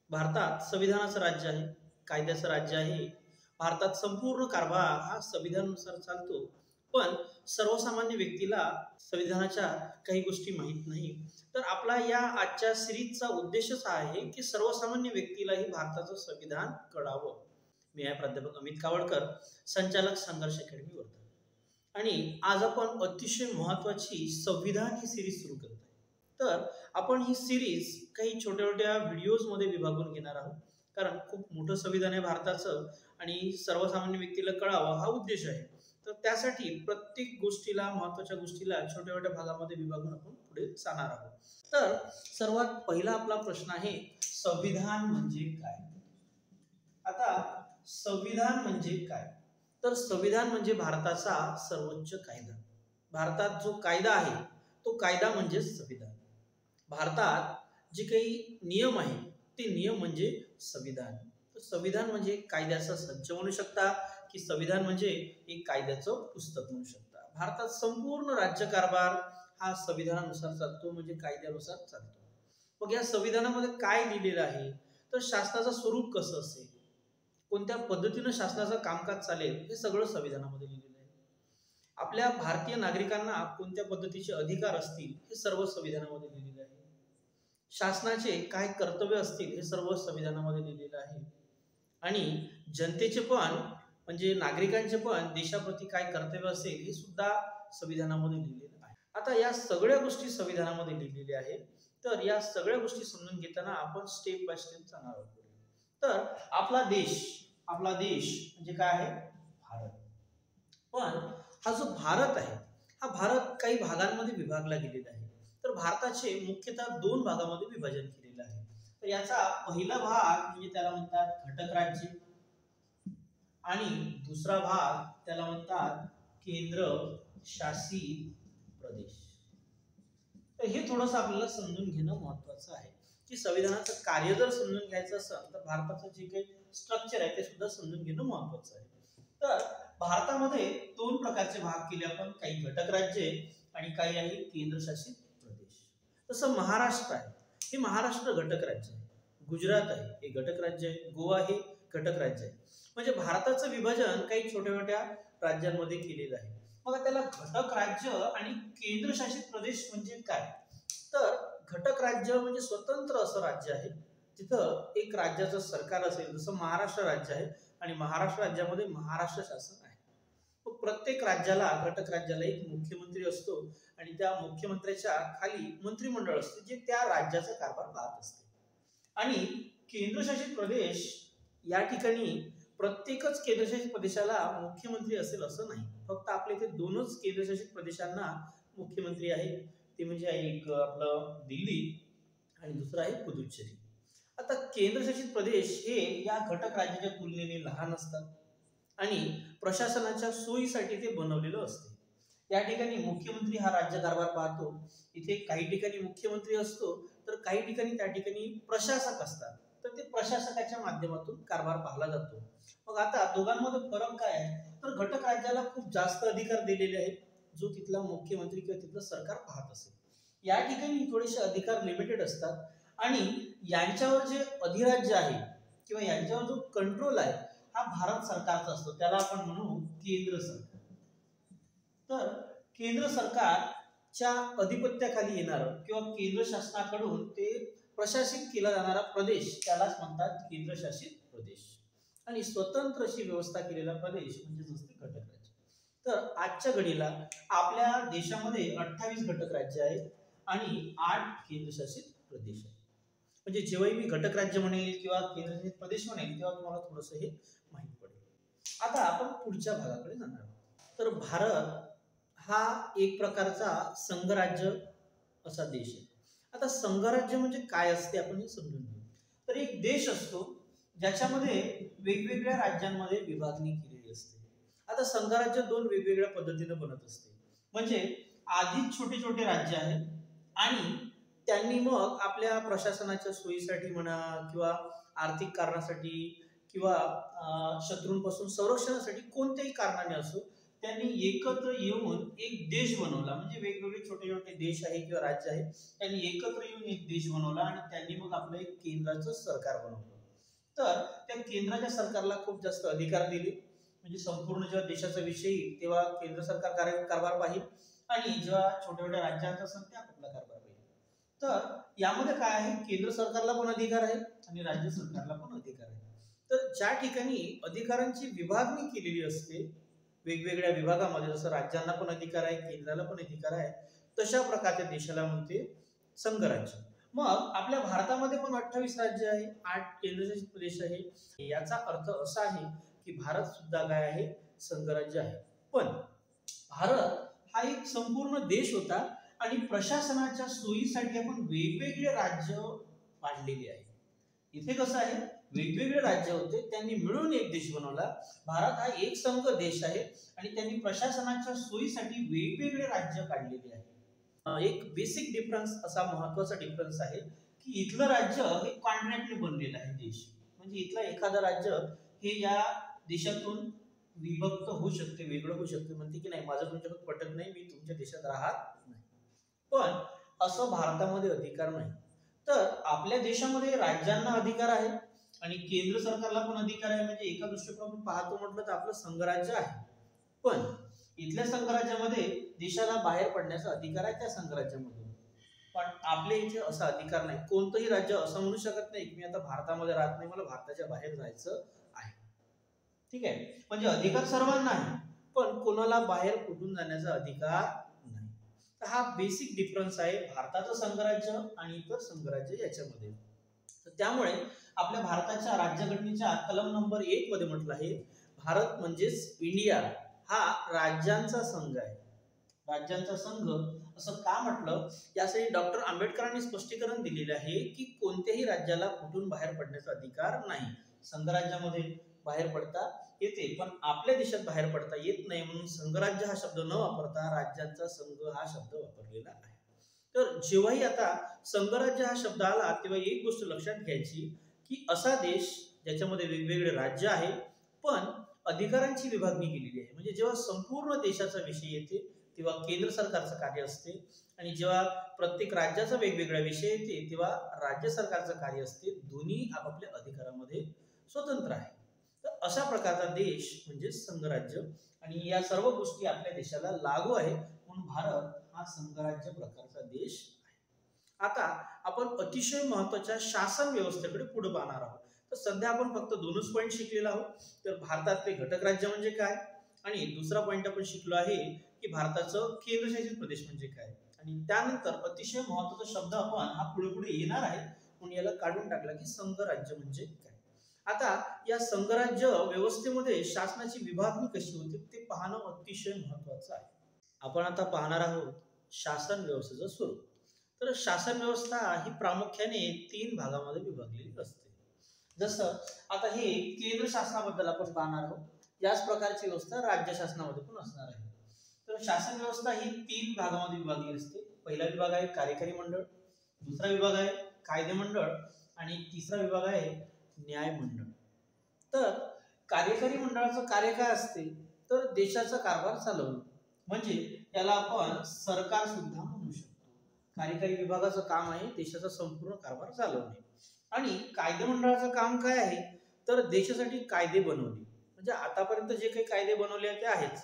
भारतात संविधानाचं राज्य आहे, कायद्याचं राज्य आहे. भारतात संपूर्ण कारभार हा संविधानानुसार चालतो. पण सर्वसामान्य व्यक्तीला संविधानाच्या काही गोष्टी माहीत नाही. तर आपला या आजच्या सिरीजचा उद्देशच हा आहे की सर्वसामान्य व्यक्तीलाही भारताचं संविधान कळावं. मी आहे प्राध्यापक अमित कावडकर, संचालक संघर्ष अकॅडमी वर्धा. आणि आज आपण अतिशय महत्त्वाची संविधान ही सिरीज सुरू करत आहे. तर आपण ही सिरीज काही छोट्या छोट्या व्हिडिओजमध्ये विभागून घेणार आहोत, कारण खूप मोठं संविधान आहे भारताचं आणि सर्वसामान्य व्यक्तीला कळावं हा उद्देश आहे. तर त्यासाठी प्रत्येक गोष्टीला, महत्त्वाच्या गोष्टीला छोट्या छोट्या भागामध्ये विभागून आपण पुढे जाणार आहोत. तर सर्वात पहिला आपला प्रश्न आहे, संविधान म्हणजे काय? आता संविधान म्हणजे काय? तर संविधान म्हणजे भारताचा सर्वोच्च कायदा. भारतात जो कायदा आहे तो कायदा म्हणजे संविधान. भारतात जे काही नियम आहे ते नियम म्हणजे संविधान. तर संविधान म्हणजे कायद्याचा संच म्हणू शकता, की संविधान म्हणजे एक कायद्याचं पुस्तक म्हणू शकता. भारतात संपूर्ण राज्यकारभार हा संविधानानुसार चालतो, म्हणजे कायद्यानुसार चालतो. मग या संविधानामध्ये काय लिहिलेलं आहे? तर शासनाचं स्वरूप कसं असेल, कोणत्या पद्धतीनं शासनाचं कामकाज चालेल, हे सगळं संविधानामध्ये लिहिलेलं आहे. आपल्या भारतीय नागरिकांना कोणत्या पद्धतीचे अधिकार असतील हे सर्व संविधानामध्ये लिहिलेलं आहे. शासनाचे काय कर्तव्य असतील हे सर्व संविधानामध्ये लिहिलेलं आहे. आणि जनतेचे पण, म्हणजे नागरिकांचे पण देशाप्रती काय कर्तव्य असेल हे सुद्धा संविधानामध्ये लिहिलेलं आहे. आता या सगळ्या गोष्टी संविधानामध्ये लिहिलेल्या आहेत. तर या सगळ्या गोष्टी समजून घेताना आपण स्टेप बाय स्टेप जाणार आहोत. तर आपला देश म्हणजे काय आहे? भारत. पण हा जो भारत आहे, हा भारत काही भागांमध्ये विभागला गेलेला आहे. तर भारताचे मुख्यतः दोन भागामध्ये विभाजन केलेलं आहे. तर याचा पहिला भाग म्हणजे त्याला म्हणतात घटक राज्य, आणि दुसरा भाग त्याला म्हणतात केंद्र शासित प्रदेश. तर हे थोडंसं आपल्याला समजून घेणं महत्वाचं आहे, की संविधानाचं कार्य जर समजून घ्यायचं असेल तर भारताचं जे काही स्ट्रक्चर आहे ते सुद्धा समजून घेणं महत्वाचं आहे. तर भारतामध्ये दोन प्रकारचे भाग केले आपण, काही घटक राज्य आणि काही आहे केंद्रशासित प्रदेश. तसं महाराष्ट्र आहे, हे महाराष्ट्र घटक राज्य आहे. गुजरात आहे, हे घटक राज्य आहे. गोवा हे घटक राज्य आहे. म्हणजे भारताचं विभाजन काही छोट्या छोट्या राज्यांमध्ये केलेलं आहे. मग त्याला घटक राज्य आणि केंद्रशासित प्रदेश म्हणजे काय? तर घटक राज्य म्हणजे स्वतंत्र असं राज्य आहे, तिथं एक राज्याचं सरकार असेल, जसं महाराष्ट्र राज्य आहे आणि महाराष्ट्र राज्यामध्ये महाराष्ट्र शासन आहे. मग प्रत्येक राज्याला, घटक राज्याला एक मुख्यमंत्री असतो आणि त्या मुख्यमंत्र्याच्या खाली मंत्रिमंडळ असते जे त्या राज्याचा कारभार पाहत असते. आणि केंद्रशासित प्रदेश या ठिकाणी प्रत्येकच केंद्रशासित प्रदेशाला मुख्यमंत्री असेल असं नाही. फक्त आपल्या इथे दोनच केंद्रशासित प्रदेशांना मुख्यमंत्री आहे, ते म्हणजे एक आपलं दिल्ली आणि दुसरं आहे पुदुच्चेरी. आता केंद्रशासित प्रदेश हे या घटक राज्याच्या तुलनेने लहान असतात आणि प्रशासनाच्या सोयीसाठी ते बनवलेलं असते. या ठिकाणी मुख्यमंत्री हा राज्यकारभार पाहतो. इथे काही ठिकाणी मुख्यमंत्री असतो तर काही ठिकाणी त्या ठिकाणी प्रशासक असतात, तर ते प्रशासकाच्या माध्यमातून कारभार पाहिला जातो. मग आता दोघांमध्ये फरक काय आहे? तर घटक राज्याला खूप जास्त अधिकार दिलेले आहेत, जो तिथला मुख्यमंत्री किंवा तिथलं सरकार पाहत असेल. या ठिकाणी थोडेसे अधिकार लिमिटेड असतात आणि यांच्यावर जे अधिराज्य आहे किंवा यांच्यावर जो कंट्रोल आहे हा भारत सरकारचा असतो, त्याला आपण म्हणू केंद्र सरकार. तर केंद्र सरकारच्या अधिपत्याखाली येणार किंवा केंद्र शासनाकडून ते प्रशासित केला जाणारा प्रदेश त्यालाच म्हणतात केंद्रशासित प्रदेश. आणि स्वतंत्र अशी व्यवस्था केलेला प्रदेश म्हणजे जसे घटक राज्य. तर आजच्या घडीला आपल्या देशामध्ये 28 घटक राज्य आहेत आणि 8 केंद्रशासित प्रदेश आहेत. म्हणजे जेव्हाही मी घटक राज्य म्हणेल किंवा केंद्रशासित प्रदेश म्हणेल तेव्हा तुम्हाला थोडंसं हे माहित पडेल. आता आपण पुढच्या भागाकडे जाणार आहोत. तर भारत हा एक प्रकारचा संघराज्य असा देश आहे. आता संघराज्य म्हणजे काय असते आपण हे समजून घेऊ. तर एक देश असतो ज्याच्यामध्ये वेगवेगळ्या राज्यांमध्ये विभागणी केलेली असते. आता संघराज्य दोन वेगवेगळ्या पद्धतीने बनत असते. म्हणजे आधीच छोटे छोटे राज्य आहेत आणि त्यांनी मग आपल्या प्रशासनाच्या सोयीसाठी म्हणा किंवा आर्थिक कारणासाठी किंवा शत्रूंपासून संरक्षणासाठी कोणत्याही कारणाने असो त्यांनी एकत्र येऊन एक देश बनवला. म्हणजे वेगवेगळे छोटे छोटे देश आहे किंवा राज्य आहे, त्यांनी एकत्र येऊन एक देश बनवला आणि त्यांनी मग आपलं एक केंद्राचं सरकार बनवलं. तर त्या केंद्राच्या सरकारला खूप जास्त अधिकार दिले. म्हणजे संपूर्ण जेव्हा देशाचा विषय येईल तेव्हा केंद्र सरकार कारभार पाहिजे आणि जेव्हा छोट्या छोट्या राज्यांचा असेल त्या आपला कारभार पाहिजे. तर यामध्ये काय आहे, केंद्र सरकारला पण अधिकार आहे आणि राज्य सरकारला पण अधिकार आहे. तर ज्या ठिकाणी अधिकारांची विभागणी केलेली असते वेगवेगळ्या विभागामध्ये, जसं राज्यांना पण अधिकार आहे, केंद्राला पण अधिकार आहे, तशा प्रकारच्या देशाला म्हणते संघराज्य. मग आपल्या भारतामध्ये पण 28 राज्य आहे, 8 केंद्रशासित प्रदेश आहे. याचा अर्थ असा आहे की भारत सुद्धा काय आहे, संघराज्य आहे. पण भारत हा एक संपूर्ण देश होता आणि प्रशासनाच्या सोयीसाठी आपण वेगवेगळे राज्य पाडलेले आहे. इथे कसं आहे, वेगवेगळे राज्य होते, त्यांनी मिळून एक देश बनवला. भारत हा एक संघ देश आहे आणि त्यांनी प्रशासनाच्या सोयीसाठी वेगवेगळे राज्य काढलेले आहे. एक बेसिक डिफरन्स, असा महत्वाचा डिफरन्स आहे की इथलं राज्य हे कॉन्ट्रॅक्टने बनलेलं आहे देश. म्हणजे इथलं एखादं राज्य हे या देशातून विभक्त होऊ शकते, वेगळं होऊ शकते. म्हणते की नाही, माझं तुमच्याकडे पटत नाही, मी तुमच्या देशात राहत नाही. पण असं भारतामध्ये अधिकार नाही. तर आपल्या देशामध्ये राज्यांना अधिकार आहे आणि केंद्र सरकारला पण अधिकार आहे. म्हणजे एका दृष्टीकोन आपण पाहतो म्हटलं तर आपलं संघराज्य आहे. पण इथल्या संघराज्यामध्ये देशाला बाहेर पडण्याचा अधिकार आहे त्या संघराज्यामधून. पण आपल्या इथे असा अधिकार नाही. कोणतंही राज्य असं म्हणू शकत नाही की मी आता भारतामध्ये राहत नाही, मला भारताच्या बाहेर जायचं आहे. ठीक आहे, म्हणजे अधिकार सर्वांना आहे, पण कोणाला बाहेर कुठून जाण्याचा अधिकार नाही. तर हा बेसिक डिफरन्स आहे भारताचं संघराज्य आणि इतर संघराज्य याच्यामध्ये. तर त्यामुळे आपल्या भारताच्या राज्यघटनेच्या कलम नंबर 1 मध्ये म्हटलं आहे, भारत म्हणजेच इंडिया हा राज्यांचा संघ आहे. राज्यांचा संघ असं का म्हटलं, यासाठी डॉक्टर आंबेडकरांनी स्पष्टीकरण दिलेले आहे की कोणत्याही राज्याला कुठून बाहेर पडण्याचा अधिकार नाही. संघराज्यामध्ये बाहेर पडता येते, पण आपल्या देशात बाहेर पडता येत नाही. म्हणून संघराज्य हा शब्द न वापरता राज्यांचा संघ हा शब्द वापरलेला आहे. तर जेव्हाही आता संघराज्य हा शब्द आला तेव्हा एक गोष्ट लक्षात घ्यायची की असा देश ज्याच्यामध्ये वेगवेगळे राज्य आहे पण अधिकारांची विभागणी केलेली आहे. म्हणजे जेव्हा संपूर्ण देशाचा विषय येते तेव्हा केंद्र सरकारचं कार्य असते आणि जेव्हा प्रत्येक राज्याचा वेगवेगळा विषय येते तेव्हा राज्य सरकारचं कार्य असते. दोन्ही आपापल्या अधिकारामध्ये स्वतंत्र आहे. तर अशा प्रकारचा देश म्हणजे संघराज्य आणि या सर्व गोष्टी आपल्या देशाला लागू आहे, म्हणून भारत हा संघराज्य प्रकारचा देश आहे. आता आपण अतिशय महत्वाच्या शासन व्यवस्थेकडे पुढे पाहणार आहोत. तर सध्या आपण फक्त 2च पॉईंट शिकलेला आहोत. तर भारतातले घटक राज्य म्हणजे काय आणि दुसरा पॉईंट आपण शिकलो आहे की भारताचं केंद्रशासित प्रदेश म्हणजे काय. आणि त्यानंतर अतिशय महत्वाचा शब्द आपण हा पुढे पुढे येणार आहे म्हणून याला काढून टाकला की संघराज्य म्हणजे काय. आता या संघराज्य व्यवस्थेमध्ये शासनाची विभागणी कशी होते ते पाहणं अतिशय महत्वाचं आहे. आपण आता पाहणार आहोत शासन व्यवस्थेचं स्वरूप. तर शासन व्यवस्था ही प्रामुख्याने 3 भागामध्ये विभागलेली असते. जसं आता हे केंद्र शासनाबद्दल आपण पाहणार आहोत, याच प्रकारची व्यवस्था राज्य शासनामध्ये पण असणार आहे. तर शासन व्यवस्था ही 3 भागामध्ये विभागलेली असते. पहिला विभाग आहे कार्यकारी मंडळ, दुसरा विभाग आहे कायदे मंडळ आणि तिसरा विभाग आहे न्याय मंडळ. तर कार्यकारी मंडळाचं कार्य काय असते, तर देशाचा कारभार चालवणं, म्हणजे त्याला आपण सरकार सुद्धा म्हणू शकतो. कार्यकारी विभागाचं काम आहे देशाचा संपूर्ण कारभार चालवणे. आणि कायदे मंडळाचं काम काय आहे, तर देशासाठी कायदे बनवणे. म्हणजे आतापर्यंत जे काही कायदे बनवले ते आहेच,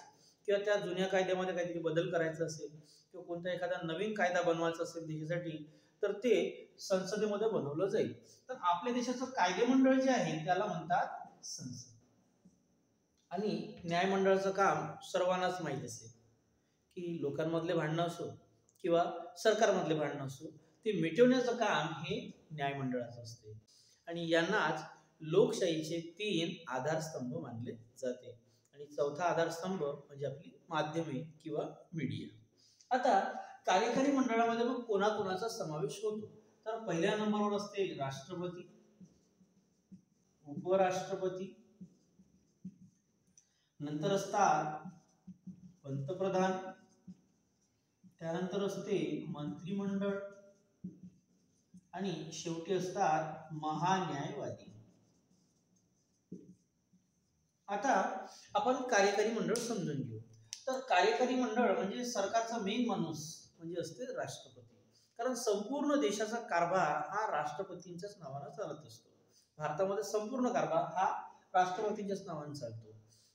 किंवा त्या जुन्या कायद्यामध्ये काहीतरी बदल करायचा असेल किंवा कोणता एखादा नवीन कायदा बनवायचा असेल देशासाठी तर ते संसदेमध्ये बनवलं जाईल. तर आपल्या देशाचं कायदे मंडळ जे आहे त्याला म्हणतात संसद. आणि न्यायमंडळाचं काम सर्वांनाच माहीत असेल की लोकांमधले भांडणं असो किंवा सरकारमधले भांडणं असो ते मिटवण्याचं काम हे न्यायमंडळाचं असते. आणि यांनाच लोकशाहीचे 3 आधारस्तंभ मानले जाते. आणि चौथा आधारस्तंभ म्हणजे आपली माध्यमे किंवा मीडिया. आता कार्यकारी मंडळामध्ये मग कोणाकोणाचा समावेश होतो, तर पहिल्या नंबरवर असते राष्ट्रपती, उपराष्ट्रपती, नंतर असतात पंतप्रधान, त्यानंतर असते मंत्रिमंडळ आणि शेवटी असतात महान्यायवादी. आता आपण कार्यकारी मंडळ समजून घेऊ. तर कार्यकारी मंडळ म्हणजे सरकारचा मेन माणूस म्हणजे असते राष्ट्रपती. कारण संपूर्ण देशाचा कारभार हा राष्ट्रपतींच्याच नावाने चालत असतो. भारतामध्ये संपूर्ण कारभार हा राष्ट्रपतींच्याच नावाने चालतो.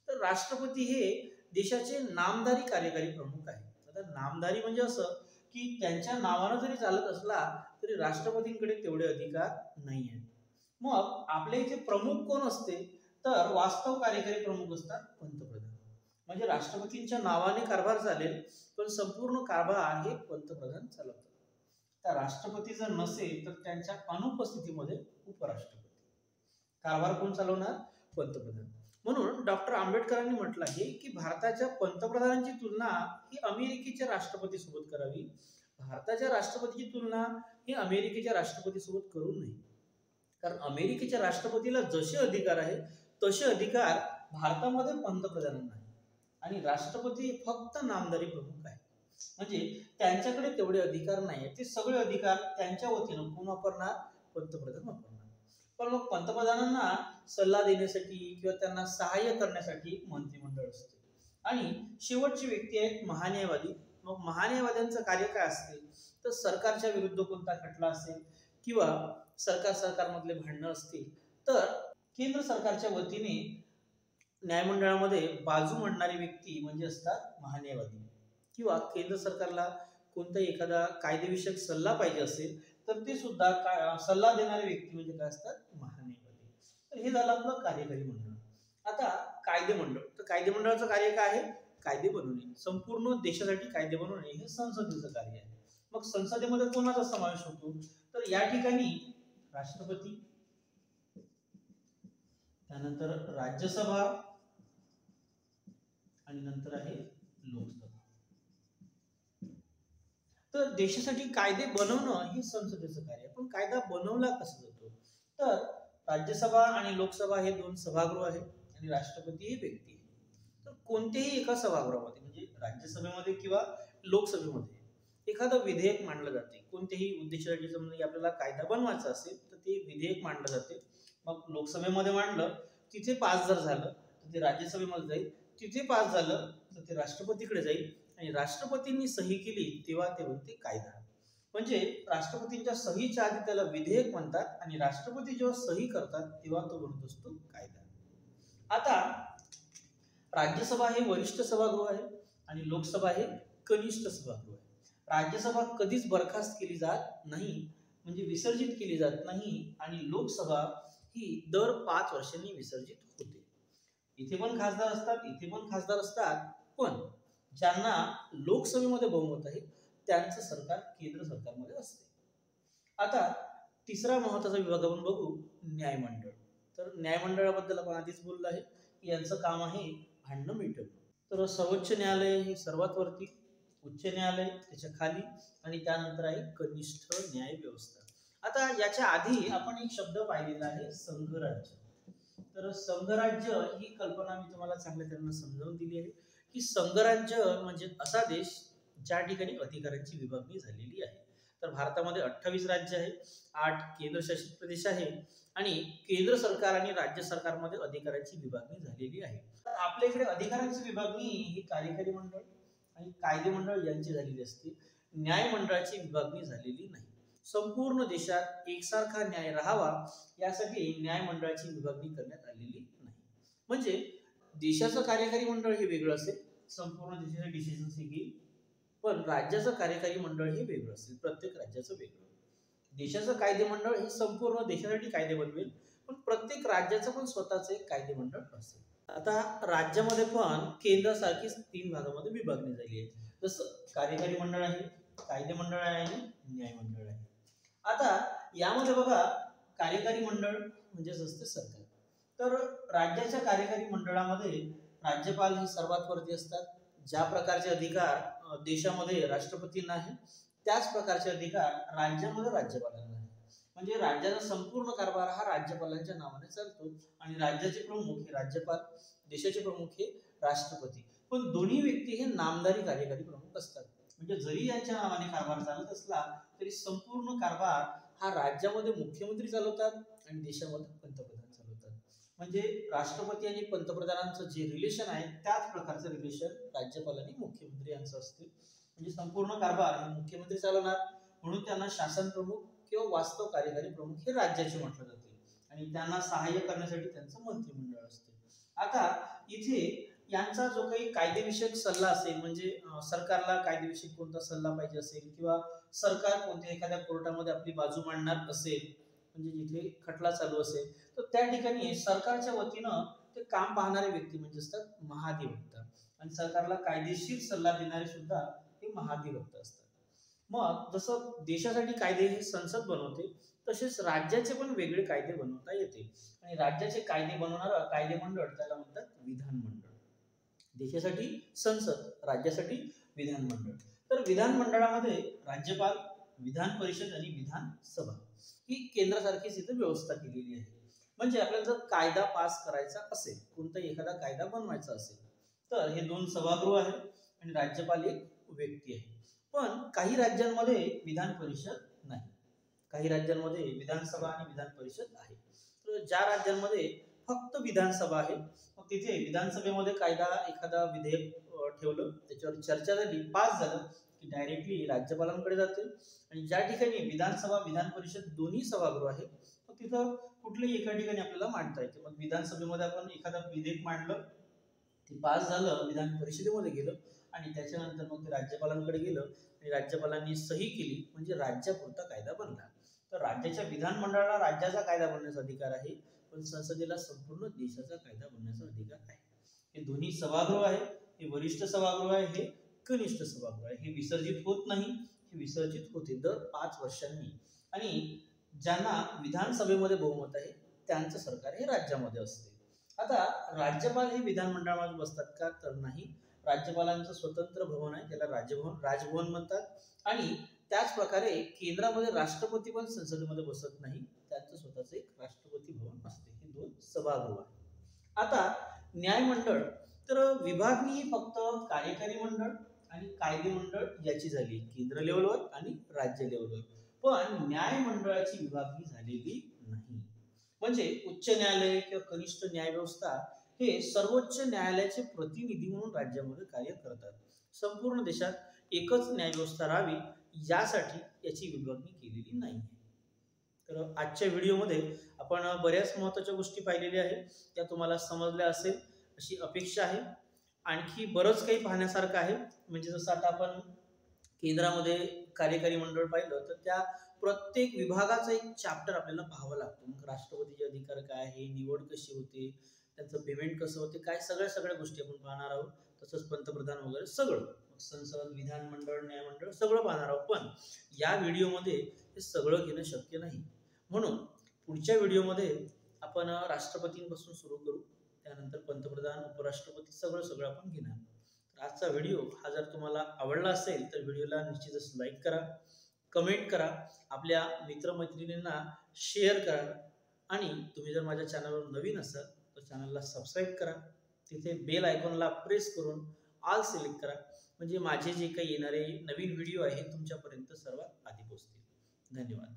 तर राष्ट्रपती हे देशाचे नामधारी कार्यकारी प्रमुख आहे. आता नामधारी म्हणजे असं की त्यांच्या नावानं जरी चालत असला तरी राष्ट्रपतींकडे तेवढे अधिकार नाही आहेत. मग आपल्या इथे प्रमुख कोण असते, तर वास्तव कार्यकारी प्रमुख असतात पंतप्रधान. म्हणजे राष्ट्रपतींच्या नावाने कारभार चालेल पण संपूर्ण कारभार हे पंतप्रधान चालवतात. तर राष्ट्रपती जर नसेल तर त्यांच्या अनुपस्थितीमध्ये उपराष्ट्रपती. कारभार कोण चालवणार? पंतप्रधान. म्हणून डॉक्टर आंबेडकरांनी म्हटलं आहे की भारताच्या पंतप्रधानांची तुलना ही अमेरिकेच्या राष्ट्रपती सोबत करावी. भारताच्या राष्ट्रपतीची तुलना ही अमेरिकेच्या राष्ट्रपती सोबत करू नये. कारण अमेरिकेच्या राष्ट्रपतीला जसे अधिकार आहे तसे अधिकार भारतामध्ये पंतप्रधानांना आहे. आणि राष्ट्रपती फक्त नामधारी प्रमुख आहे. म्हणजे त्यांच्याकडे तेवढे अधिकार नाही. ते सगळे अधिकार त्यांच्या वतीनं कोण वापरणार? पंतप्रधान वापरणार. पण मग पंतप्रधानांना सल्ला देण्यासाठी किंवा त्यांना सहाय्य करण्यासाठी मंत्रिमंडळ असते. आणि शेवटची व्यक्ती आहेत महान्यायवादी. मग महान्यायवाद्यांचं कार्य काय असते, तर सरकारच्या विरुद्ध कोणता खटला असेल किंवा सरकारमधले भांडणं असतील तर केंद्र सरकारच्या वतीने न्यायमंडळामध्ये बाजू मांडणारी व्यक्ती म्हणजे असतात महान्यायवादी. किंवा केंद्र सरकारला कोणता एखादा कायदेविषयक सल्ला पाहिजे असेल तर ते सुद्धा सल्ला देणारे व्यक्ती म्हणजे काय असतात? महान्यायवादी. तर हे झालं आपलं कार्यकारी मंडळ. आता कायदेमंडळ. तर कायदेमंडळाचं कार्य काय आहे? कायदे बनवणे. संपूर्ण देशासाठी कायदे बनवणे हे संसदेचं कार्य आहे. मग संसदेमध्ये कोणाचा समावेश होतो, तर या ठिकाणी राष्ट्रपती, त्यानंतर राज्यसभा आणि नंतर आहे लोकसभा. तर देशासाठी कायदे बनवणं हे संसदेचं कार्य आहे. पण कायदा बनवला कसा जातो, तर राज्यसभा आणि लोकसभा हे दोन सभागृह आहेत आणि राष्ट्रपती ही व्यक्ती आहे. तर कोणत्याही एका सभागृहामध्ये म्हणजे राज्यसभेमध्ये किंवा लोकसभेमध्ये एखादं विधेयक मांडलं जाते. कोणत्याही उद्देशासाठी समजा आपल्याला कायदा बनवायचा असेल तर ते विधेयक मांडलं जाते. मग लोकसभेमध्ये मांडलं, तिथे पास जर झालं तर ते राज्यसभेमध्ये जाईल, तिथे पास झालं तर ते राष्ट्रपतीकडे जाईल आणि राष्ट्रपतींनी सही केली तेव्हा ते बनते कायदा. म्हणजे राष्ट्रपतींच्या सहीच्या आधी त्याला विधेयक म्हणतात आणि राष्ट्रपती जेव्हा सही करतात तेव्हा तो बनत असतो कायदा. आता राज्यसभा हे वरिष्ठ सभागृह आहे आणि लोकसभा हे कनिष्ठ सभागृह आहे. राज्यसभा कधीच बरखास्त केली जात नाही, म्हणजे विसर्जित केली जात नाही. आणि लोकसभा ही दर 5 वर्षांनी विसर्जित होते. इथे पण खासदार असतात, इथे पण खासदार असतात, पण ज्यांना लोकसभेमध्ये बहुमत आहे त्यांचं सरकार केंद्र सरकारमध्ये असते. आता तिसरा महत्वाचा विभाग आपण बघू, न्यायमंडळ. तर न्यायमंडळाबद्दल आपण आधीच बोललो आहे की यांचं काम आहे भांडणं मिटवणं. तर सर्वोच्च न्यायालय हे सर्वात वरती, उच्च न्यायालय त्याच्या खाली आणि त्यानंतर आहे कनिष्ठ न्याय व्यवस्था. आता याच्या आधी आपण एक शब्द पाहिलेला आहे, संघराज्य. तर संघराज्य ही कल्पना मी तुम्हाला चांगल्या तऱ्हेने समजावून दिली आहे की संघराज्य म्हणजे असा देश ज्या ठिकाणी अधिकारांची विभागणी झालेली आहे. तर भारतामध्ये 28 राज्य आहे, 8 केंद्रशासित प्रदेश आहे आणि केंद्र सरकार आणि राज्य सरकारमध्ये अधिकारांची विभागणी झालेली आहे. तर आपल्या इकडे अधिकारांची विभागणी ही कार्यकारी मंडळ आणि कायदे मंडळ यांची झालेली असते. न्यायमंडळाची विभागणी झालेली नाही. संपूर्ण देशात एकसारखा न्याय राहावा यासाठी न्यायमंडळाची विभागणी करण्यात आलेली नाही. म्हणजे देशाचं कार्यकारी मंडळ हे वेगळं असेल, संपूर्ण देशाचे डिसिजन्स हे घेईल, पण राज्याचं कार्यकारी मंडळ हे वेगळं असेल, प्रत्येक राज्याचं वेगळं. देशाचं कायदे मंडळ हे संपूर्ण देशासाठी कायदे बनवेल, पण प्रत्येक राज्याचं पण स्वतःचं एक कायदे मंडळ असेल. आता राज्यामध्ये पण केंद्रासारखीच 3 भागामध्ये विभागणी झाली आहे. जसं कार्यकारी मंडळ आहे, कायदे मंडळ आहे आणि न्यायमंडळ आहे. आता यामध्ये बघा, कार्यकारी मंडळ म्हणजेच असते सरकार. तर राज्याच्या कार्यकारी मंडळामध्ये राज्यपाल हे सर्वात वरती असतात. ज्या प्रकारचे अधिकार देशामध्ये राष्ट्रपतींना आहे त्याच प्रकारचे अधिकार राज्यामध्ये राज्यपालांना आहे. म्हणजे राज्याचा संपूर्ण कारभार हा राज्यपालांच्या नावाने चालतो आणि राज्याचे प्रमुख हे राज्यपाल, देशाचे प्रमुख हे राष्ट्रपती. पण दोन्ही व्यक्ती हे नामधारी कार्यकारी प्रमुख असतात. म्हणजे जरी यांच्या नावाने कारभार चालत असला तरी संपूर्ण कारभार हा राज्यामध्ये मुख्यमंत्री चालवतात आणि देशामध्ये पंतप्रधान चालवतात. म्हणजे राष्ट्रपती आणि पंतप्रधानांचं जे रिलेशन आहे त्याच प्रकारचं रिलेशन राज्यपाल आणि मुख्यमंत्री यांचं असते. म्हणजे संपूर्ण कारभार हे मुख्यमंत्री चालवणार, म्हणून त्यांना शासन प्रमुख किंवा वास्तव कार्यकारी प्रमुख हे राज्याचे म्हटलं जाते आणि त्यांना सहाय्य करण्यासाठी त्यांचं मंत्रिमंडळ असते. आता इथे यांचा जो काही कायदेविषयक सल्ला असेल, म्हणजे सरकारला कायदेविषयक कोणता सल्ला पाहिजे असेल किंवा सरकार कोणत्या एखाद्या कोर्टामध्ये आपली बाजू मांडणार असेल, म्हणजे जिथे खटला चालू असेल, तर त्या ठिकाणी सरकारच्या वतीनं ते काम पाहणारे व्यक्ती म्हणजे असतात महाधिवक्ता, आणि सरकारला कायदेशीर सल्ला देणारे सुद्धा हे महाधिवक्ता असतात. मग जसं देशासाठी कायदे हे संसद बनवते, तसेच राज्याचे पण वेगळे कायदे बनवता येते आणि राज्याचे कायदे बनवणारं कायदेमंडळ त्याला म्हणतात विधानमंडळ. देशासाठी संसद, राज्यासाठी विधानमंडळ. तर विधानमंडळामध्ये राज्यपाल, विधान परिषद आणि विधानसभा ही केंद्रासारखीच इथे व्यवस्था केलेली आहे. म्हणजे आपल्याला जर कायदा पास करायचा असेल, कोणताही एखादा कायदा बनवायचा असेल, तर हे दोन सभागृह आहेत आणि राज्यपाल एक व्यक्ती आहे. पण काही राज्यांमध्ये विधान परिषद नाही, काही राज्यांमध्ये विधानसभा आणि विधान परिषद आहे. तर ज्या राज्यांमध्ये फक्त विधानसभा आहे, मग तिथे विधानसभेमध्ये कायदा एखादा विधेयक ठेवलं, त्याच्यावर चर्चा झाली, पास झालं की डायरेक्टली राज्यपालांकडे जाते. आणि ज्या ठिकाणी विधानसभा विधान परिषद दोन्ही सभागृह आहे, मग तिथं कुठल्याही एका ठिकाणी आपल्याला मांडता येते. मग विधानसभेमध्ये आपण एखादं विधेयक मांडलं, ते पास झालं, विधान परिषदेमध्ये गेलं आणि त्याच्यानंतर मग ते राज्यपालांकडे गेलं आणि राज्यपालांनी सही केली, म्हणजे राज्यापुरता कायदा बनला. तर राज्याच्या विधानमंडळाला राज्याचा कायदा बनवण्याचा अधिकार आहे, पण संसदेला संपूर्ण देशाचा कायदा बनवण्याचा अधिकार आहे. हे दोन्ही सभागृह आहे, हे वरिष्ठ सभागृह आहे, हे कनिष्ठ सभागृह आहे. हे विसर्जित होत नाही, हे विसर्जित होते दर 5 वर्षांनी. आणि ज्यांना विधानसभेमध्ये बहुमत आहे त्यांचं सरकार हे राज्यामध्ये असते. आता राज्यपाल हे विधानमंडळामध्ये बसतात का, तर नाही. राज्यपालांचं स्वतंत्र भवन आहे, त्याला राजभवन म्हणतात. आणि त्याच प्रकारे केंद्रामध्ये राष्ट्रपती पण संसदेमध्ये बसत नाही, त्यांचं स्वतःचं एक राष्ट्रपती भवन असते. हे दोन सभागृह आहे. आता न्यायमंडळ, तर विभागणी फक्त कार्यकारी मंडळ आणि कायदे मंडळ याची झाली केंद्र लेवलवर आणि राज्य लेवलवर, पण न्यायमंडळाची विभागणी झालेली नाही. म्हणजे उच्च न्यायालय किंवा कनिष्ठ न्यायव्यवस्था हे सर्वोच्च न्यायालयाचे प्रतिनिधी म्हणून राज्यामध्ये कार्य करतात. संपूर्ण देशात एकच न्यायव्यवस्था राहावी यासाठी याची विभागणी केलेली नाही. तर आजच्या व्हिडिओमध्ये आपण बऱ्याच महत्त्वाच्या गोष्टी पाहिलेल्या आहेत, त्या तुम्हाला समजल्या असेल अशी अपेक्षा आहे. आणखी बरंच काही पाहण्यासारखं आहे. म्हणजे जसं आता आपण केंद्रामध्ये कार्यकारी मंडळ पाहिलं, तर त्या प्रत्येक विभागाचा एक चॅप्टर आपल्याला पाहावं लागतं. मग राष्ट्रपतीचे अधिकार काय आहे, निवड कशी होते, त्यांचं पेमेंट कसं होते, काय सगळ्या गोष्टी आपण पाहणार आहोत. तसंच पंतप्रधान वगैरे सगळं, संसद, विधानमंडळ, न्यायमंडळ सगळं पाहणार आहोत. पण या व्हिडिओमध्ये हे सगळं घेणं शक्य नाही, म्हणून पुढच्या व्हिडिओमध्ये आपण राष्ट्रपतींपासून सुरू करू, त्यानंतर पंतप्रधान, उपराष्ट्रपती सगळं आपण घेणार. तर आजचा व्हिडिओ हा जर तुम्हाला आवडला असेल तर व्हिडिओला निश्चितच लाईक करा, कमेंट करा, आपल्या मित्रमैत्रिणींना शेअर करा आणि तुम्ही जर माझ्या चॅनलवर नवीन असाल तर चॅनलला सबस्क्राईब करा. तिथे बेल आयकॉनला प्रेस करून ऑल सिलेक्ट करा, म्हणजे माझे जे काही येणारे नवीन व्हिडिओ आहे तुमच्यापर्यंत सर्वात आधी पोहोचतील. धन्यवाद.